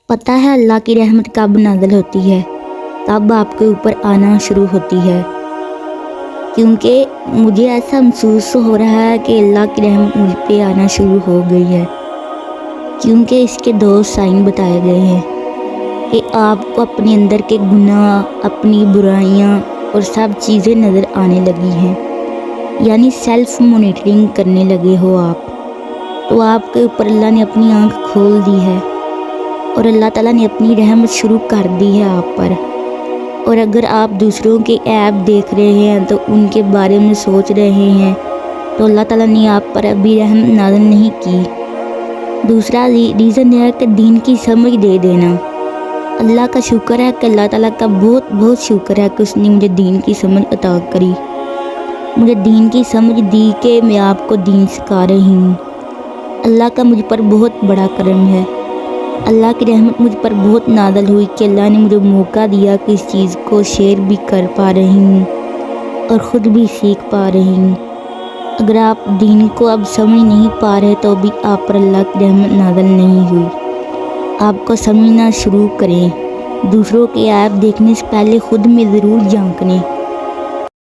پتہ ہے اللہ کی رحمت کب نازل ہوتی ہے؟ کب آپ کے اوپر آنا شروع ہوتی ہے؟ کیونکہ مجھے ایسا محسوس ہو رہا ہے کہ اللہ کی رحمت مجھ پہ آنا شروع ہو گئی ہے، کیونکہ اس کے 2 سائن بتائے گئے ہیں کہ آپ کو اپنے اندر کے گناہ، اپنی برائیاں اور سب چیزیں نظر آنے لگی ہیں، یعنی سیلف مانیٹرنگ کرنے لگے ہو آپ، تو آپ کے اوپر اللہ نے اپنی آنکھ کھول دی ہے اور اللہ تعالیٰ نے اپنی رحمت شروع کر دی ہے آپ پر۔ اور اگر آپ دوسروں کے عیب دیکھ رہے ہیں تو ان کے بارے میں سوچ رہے ہیں تو اللہ تعالیٰ نے آپ پر ابھی رحمت نازل نہیں کی۔ دوسرا ریزن ہے کہ دین کی سمجھ دے دینا۔ اللہ کا شکر ہے کہ اللہ تعالیٰ کا بہت بہت شکر ہے کہ اس نے مجھے دین کی سمجھ عطا کری، مجھے دین کی سمجھ دی کہ میں آپ کو دین سکھا رہی ہوں۔ اللہ کا مجھ پر بہت بڑا کرم ہے، اللہ کی رحمت مجھ پر بہت نازل ہوئی کہ اللہ نے مجھے موقع دیا کہ اس چیز کو شیئر بھی کر پا رہی ہوں اور خود بھی سیکھ پا رہی ہوں۔ اگر آپ دین کو اب سمجھ نہیں پا رہے تو بھی آپ پر اللہ کی رحمت نازل نہیں ہوئی۔ آپ کو سمجھنا شروع کریں، دوسروں کے عیب دیکھنے سے پہلے خود میں ضرور جھانکیں